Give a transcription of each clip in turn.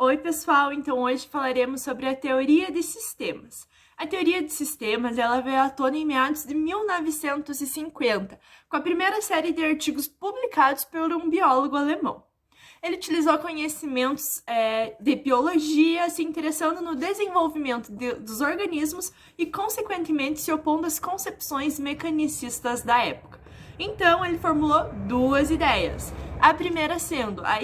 Oi, pessoal! Então hoje falaremos sobre a teoria de sistemas. A teoria de sistemas ela veio à tona em meados de 1950, com a primeira série de artigos publicados por um biólogo alemão. Ele utilizou conhecimentos de biologia, se interessando no desenvolvimento dos organismos e, consequentemente, se opondo às concepções mecanicistas da época. Então, ele formulou duas ideias. A primeira sendo a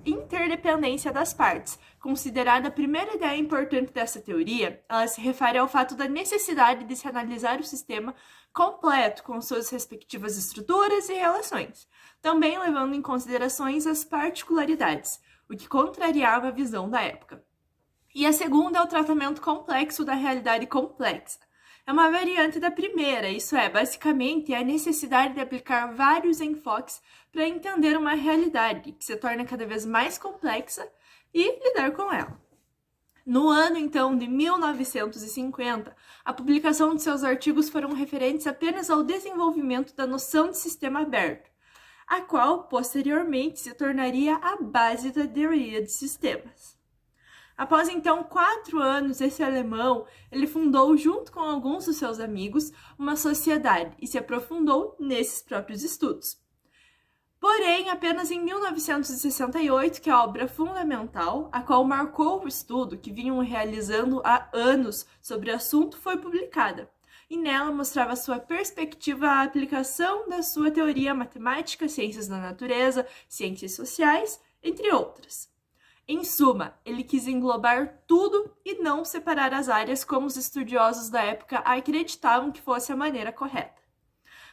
interdependência das partes. Considerada a primeira ideia importante dessa teoria, ela se refere ao fato da necessidade de se analisar o sistema completo, com suas respectivas estruturas e relações, também levando em considerações as particularidades, o que contrariava a visão da época. E a segunda é o tratamento complexo da realidade complexa. É uma variante da primeira, isso é, basicamente, a necessidade de aplicar vários enfoques para entender uma realidade que se torna cada vez mais complexa e lidar com ela. No ano, então, de 1950, a publicação de seus artigos foram referentes apenas ao desenvolvimento da noção de sistema aberto, a qual, posteriormente, se tornaria a base da teoria de sistemas. Após então 4 anos, esse alemão ele fundou, junto com alguns dos seus amigos, uma sociedade e se aprofundou nesses próprios estudos. Porém, apenas em 1968, que a obra fundamental, a qual marcou o estudo que vinham realizando há anos sobre o assunto, foi publicada. E nela mostrava sua perspectiva à aplicação da sua teoria matemática, ciências da natureza, ciências sociais, entre outras. Em suma, ele quis englobar tudo e não separar as áreas como os estudiosos da época acreditavam que fosse a maneira correta.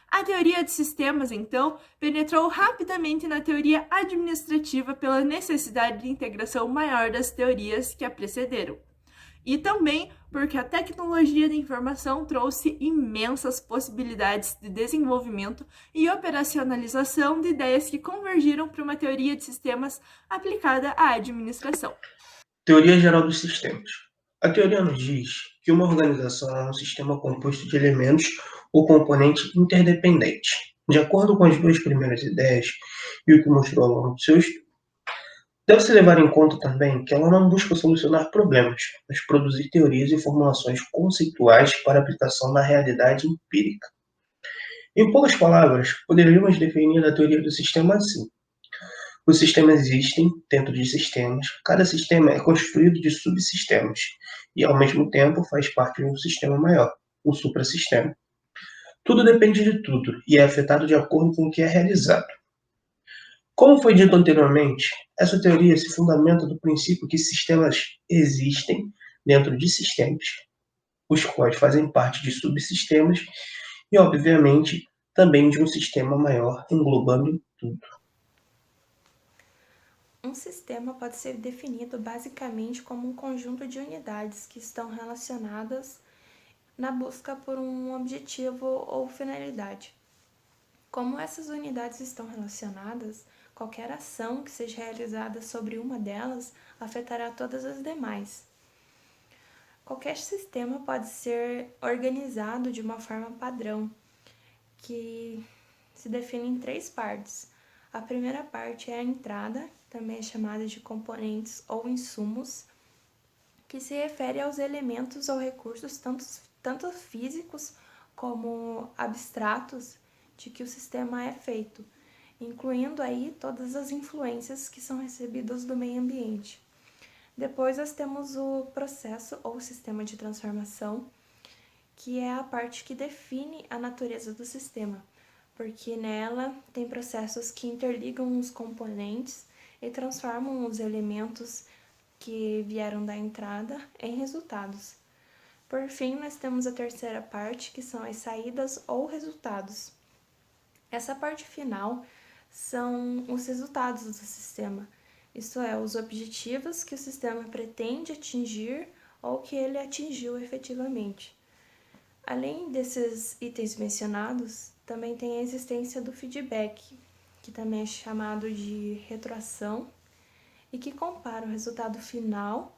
A teoria de sistemas, então, penetrou rapidamente na teoria administrativa pela necessidade de integração maior das teorias que a precederam. E também porque a tecnologia da informação trouxe imensas possibilidades de desenvolvimento e operacionalização de ideias que convergiram para uma teoria de sistemas aplicada à administração. Teoria geral dos sistemas. A teoria nos diz que uma organização é um sistema composto de elementos ou componentes interdependentes. De acordo com as duas primeiras ideias e o que mostrou ao longo do seu estudo, deve-se levar em conta também que ela não busca solucionar problemas, mas produzir teorias e formulações conceituais para aplicação na realidade empírica. Em poucas palavras, poderíamos definir a teoria do sistema assim: os sistemas existem dentro de sistemas, cada sistema é construído de subsistemas e, ao mesmo tempo, faz parte de um sistema maior, o suprassistema. Tudo depende de tudo e é afetado de acordo com o que é realizado. Como foi dito anteriormente, essa teoria se fundamenta do princípio que sistemas existem dentro de sistemas, os quais fazem parte de subsistemas e, obviamente, também de um sistema maior englobando tudo. Um sistema pode ser definido basicamente como um conjunto de unidades que estão relacionadas na busca por um objetivo ou finalidade. Como essas unidades estão relacionadas, qualquer ação que seja realizada sobre uma delas afetará todas as demais. Qualquer sistema pode ser organizado de uma forma padrão, que se define em 3 partes. A primeira parte é a entrada, também é chamada de componentes ou insumos, que se refere aos elementos ou recursos tanto físicos como abstratos de que o sistema é feito, incluindo aí todas as influências que são recebidas do meio ambiente. Depois nós temos o processo ou sistema de transformação, que é a parte que define a natureza do sistema, porque nela tem processos que interligam os componentes e transformam os elementos que vieram da entrada em resultados. Por fim, nós temos a terceira parte, que são as saídas ou resultados. Essa parte final são os resultados do sistema, isto é, os objetivos que o sistema pretende atingir ou que ele atingiu efetivamente. Além desses itens mencionados, também tem a existência do feedback, que também é chamado de retroação, e que compara o resultado final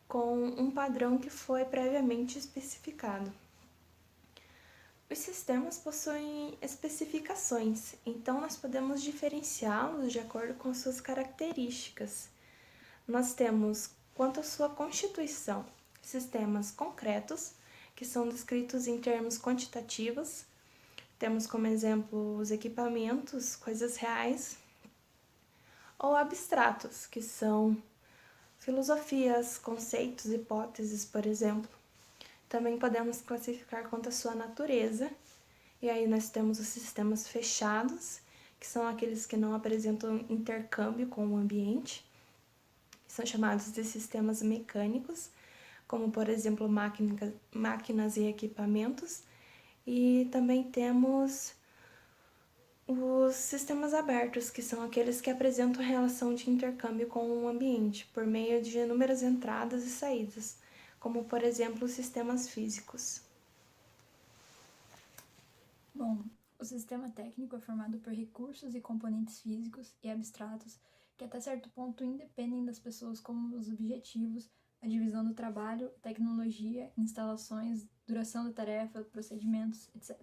com um padrão que foi previamente especificado. Os sistemas possuem especificações, então nós podemos diferenciá-los de acordo com suas características. Nós temos, quanto à sua constituição, sistemas concretos, que são descritos em termos quantitativos. Temos como exemplo os equipamentos, coisas reais, ou abstratos, que são filosofias, conceitos, hipóteses, por exemplo. Também podemos classificar quanto à sua natureza, e aí nós temos os sistemas fechados, que são aqueles que não apresentam intercâmbio com o ambiente, que são chamados de sistemas mecânicos, como por exemplo máquinas e equipamentos. E também temos os sistemas abertos, que são aqueles que apresentam relação de intercâmbio com o ambiente, por meio de inúmeras entradas e saídas, como por exemplo os sistemas físicos. Bom, o sistema técnico é formado por recursos e componentes físicos e abstratos que até certo ponto independem das pessoas, como os objetivos, a divisão do trabalho, tecnologia, instalações, duração da tarefa, procedimentos, etc.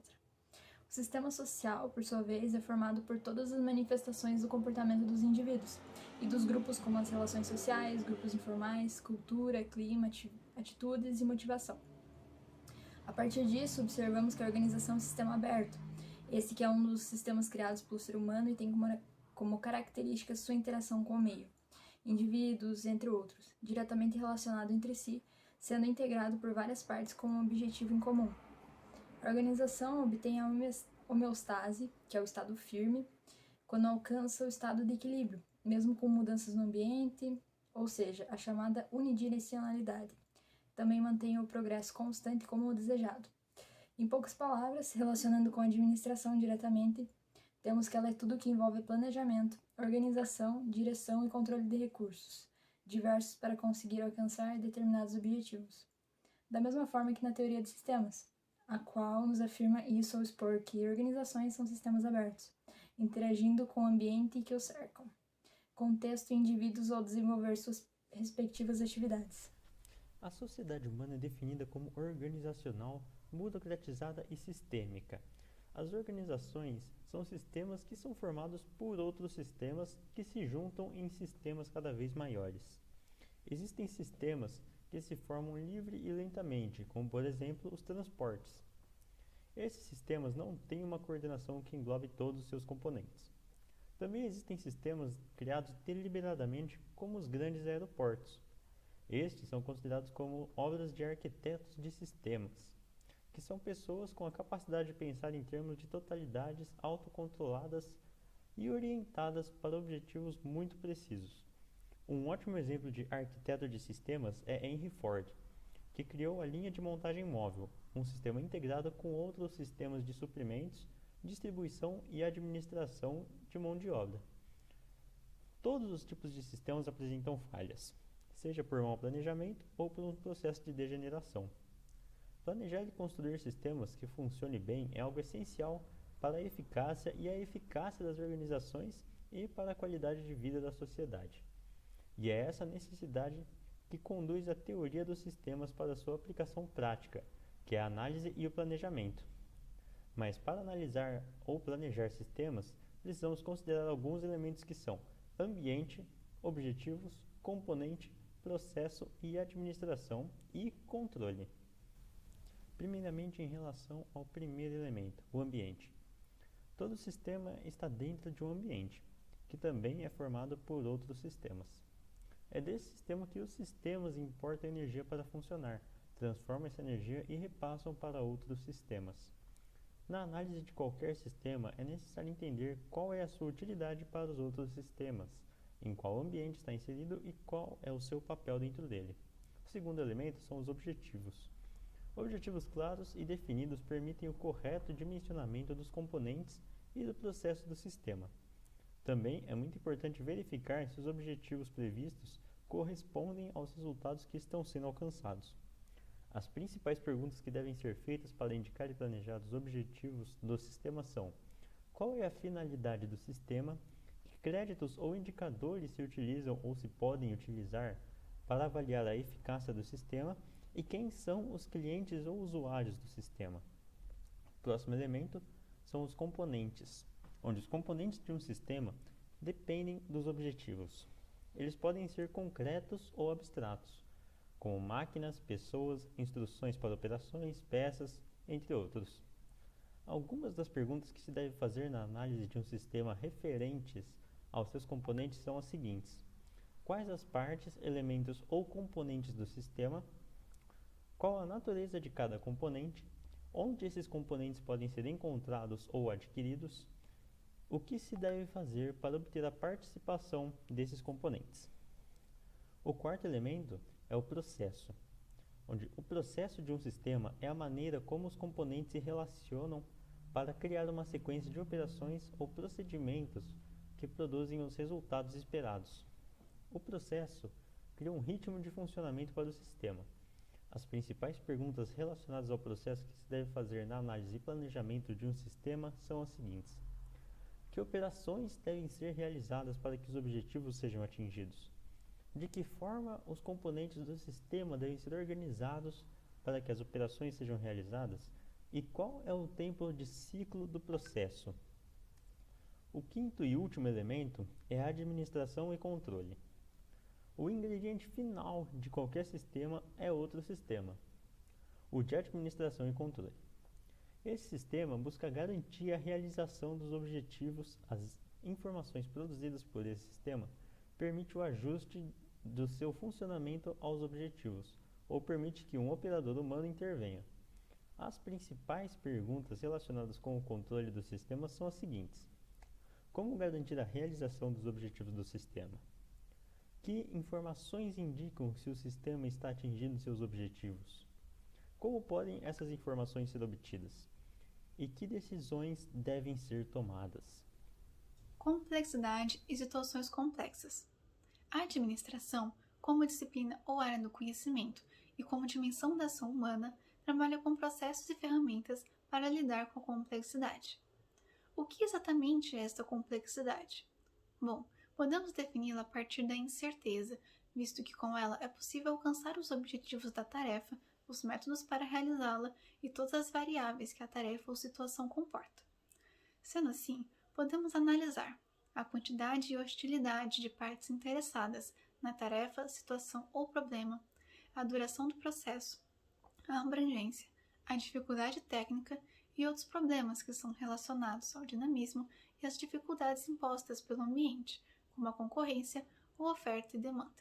O sistema social, por sua vez, é formado por todas as manifestações do comportamento dos indivíduos e dos grupos, como as relações sociais, grupos informais, cultura, clima, atitudes e motivação. A partir disso, observamos que a organização é um sistema aberto, esse que é um dos sistemas criados pelo ser humano e tem como característica sua interação com o meio, indivíduos, entre outros, diretamente relacionado entre si, sendo integrado por várias partes com um objetivo em comum. A organização obtém a homeostase, que é o estado firme, quando alcança o estado de equilíbrio, mesmo com mudanças no ambiente, ou seja, a chamada unidirecionalidade. Também mantém o progresso constante como o desejado. Em poucas palavras, relacionando com a administração diretamente, temos que ela é tudo que envolve planejamento, organização, direção e controle de recursos, diversos para conseguir alcançar determinados objetivos. Da mesma forma que na teoria de sistemas, a qual nos afirma isso ao expor que organizações são sistemas abertos, interagindo com o ambiente que os cercam, contexto e indivíduos ao desenvolver suas respectivas atividades. A sociedade humana é definida como organizacional, burocratizada e sistêmica. As organizações são sistemas que são formados por outros sistemas que se juntam em sistemas cada vez maiores. Existem sistemas que se formam livre e lentamente, como por exemplo os transportes. Esses sistemas não têm uma coordenação que englobe todos os seus componentes. Também existem sistemas criados deliberadamente, como os grandes aeroportos. Estes são considerados como obras de arquitetos de sistemas, que são pessoas com a capacidade de pensar em termos de totalidades autocontroladas e orientadas para objetivos muito precisos. Um ótimo exemplo de arquiteto de sistemas é Henry Ford, que criou a linha de montagem móvel, um sistema integrado com outros sistemas de suprimentos, distribuição e administração de mão de obra. Todos os tipos de sistemas apresentam falhas, seja por mau planejamento ou por um processo de degeneração. Planejar e construir sistemas que funcionem bem é algo essencial para a eficácia das organizações e para a qualidade de vida da sociedade. E é essa necessidade que conduz a teoria dos sistemas para sua aplicação prática, que é a análise e o planejamento. Mas para analisar ou planejar sistemas, precisamos considerar alguns elementos que são ambiente, objetivos, componente, processo e administração e controle. Primeiramente, em relação ao primeiro elemento, o ambiente. Todo sistema está dentro de um ambiente, que também é formado por outros sistemas. É desse sistema que os sistemas importam energia para funcionar, transformam essa energia e repassam para outros sistemas. Na análise de qualquer sistema, é necessário entender qual é a sua utilidade para os outros sistemas, em qual ambiente está inserido e qual é o seu papel dentro dele. O segundo elemento são os objetivos. Objetivos claros e definidos permitem o correto dimensionamento dos componentes e do processo do sistema. Também é muito importante verificar se os objetivos previstos correspondem aos resultados que estão sendo alcançados. As principais perguntas que devem ser feitas para indicar e planejar os objetivos do sistema são: qual é a finalidade do sistema? Que créditos ou indicadores se utilizam ou se podem utilizar para avaliar a eficácia do sistema? E quem são os clientes ou usuários do sistema? O próximo elemento são os componentes, onde os componentes de um sistema dependem dos objetivos. eles podem ser concretos ou abstratos, como máquinas, pessoas, instruções para operações, peças, entre outros. Algumas das perguntas que se deve fazer na análise de um sistema referentes aos seus componentes são as seguintes: quais as partes, elementos ou componentes do sistema? Qual a natureza de cada componente? Onde esses componentes podem ser encontrados ou adquiridos? O que se deve fazer para obter a participação desses componentes? O quarto elemento é o processo, onde o processo de um sistema é a maneira como os componentes se relacionam para criar uma sequência de operações ou procedimentos que produzem os resultados esperados. O processo cria um ritmo de funcionamento para o sistema. As principais perguntas relacionadas ao processo que se deve fazer na análise e planejamento de um sistema são as seguintes: que operações devem ser realizadas para que os objetivos sejam atingidos? De que forma os componentes do sistema devem ser organizados para que as operações sejam realizadas? E qual é o tempo de ciclo do processo? O quinto e último elemento é a administração e controle. O ingrediente final de qualquer sistema é outro sistema, o de administração e controle. Esse sistema busca garantir a realização dos objetivos. As informações produzidas por esse sistema permite o ajuste do seu funcionamento aos objetivos, ou permite que um operador humano intervenha. As principais perguntas relacionadas com o controle do sistema são as seguintes: como garantir a realização dos objetivos do sistema? Que informações indicam se o sistema está atingindo seus objetivos? Como podem essas informações ser obtidas? E que decisões devem ser tomadas? Complexidade e situações complexas. A administração, como disciplina ou área do conhecimento e como dimensão da ação humana, trabalha com processos e ferramentas para lidar com a complexidade. O que exatamente é esta complexidade? Bom, podemos defini-la a partir da incerteza, visto que com ela é possível alcançar os objetivos da tarefa, os métodos para realizá-la e todas as variáveis que a tarefa ou situação comporta. Sendo assim, podemos analisar a quantidade e hostilidade de partes interessadas na tarefa, situação ou problema, a duração do processo, a abrangência, a dificuldade técnica e outros problemas que são relacionados ao dinamismo e às dificuldades impostas pelo ambiente, como a concorrência ou oferta e demanda.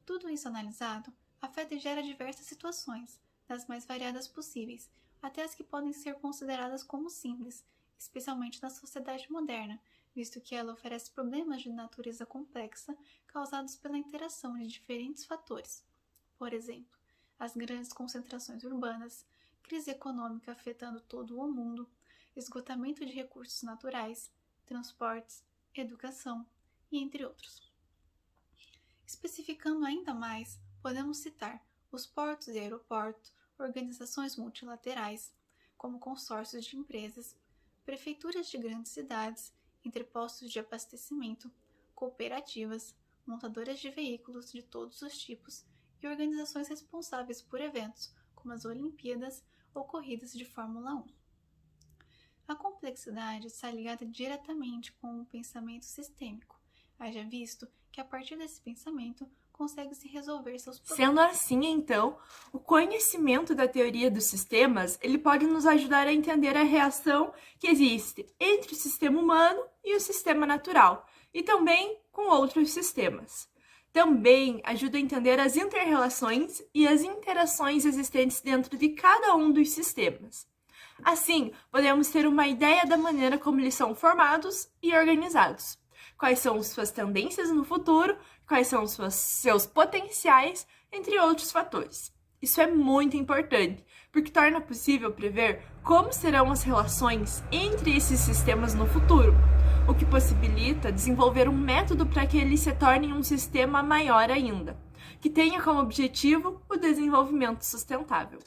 Tudo isso analisado afeta e gera diversas situações, das mais variadas possíveis, até as que podem ser consideradas como simples, especialmente na sociedade moderna, visto que ela oferece problemas de natureza complexa causados pela interação de diferentes fatores. Por exemplo, as grandes concentrações urbanas, crise econômica afetando todo o mundo, esgotamento de recursos naturais, transportes, educação e entre outros. Especificando ainda mais, podemos citar os portos e aeroportos, organizações multilaterais, como consórcios de empresas, prefeituras de grandes cidades, entrepostos de abastecimento, cooperativas, montadoras de veículos de todos os tipos e organizações responsáveis por eventos, como as Olimpíadas ou corridas de Fórmula 1. A complexidade está ligada diretamente com o pensamento sistêmico, haja visto que a partir desse pensamento consegue-se resolver seus problemas. Sendo assim, então, o conhecimento da teoria dos sistemas, ele pode nos ajudar a entender a reação que existe entre o sistema humano e o sistema natural, e também com outros sistemas. Também ajuda a entender as inter-relações e as interações existentes dentro de cada um dos sistemas. Assim, podemos ter uma ideia da maneira como eles são formados e organizados. Quais são suas tendências no futuro, quais são seus potenciais, entre outros fatores. Isso é muito importante, porque torna possível prever como serão as relações entre esses sistemas no futuro, o que possibilita desenvolver um método para que eles se tornem um sistema maior ainda, que tenha como objetivo o desenvolvimento sustentável.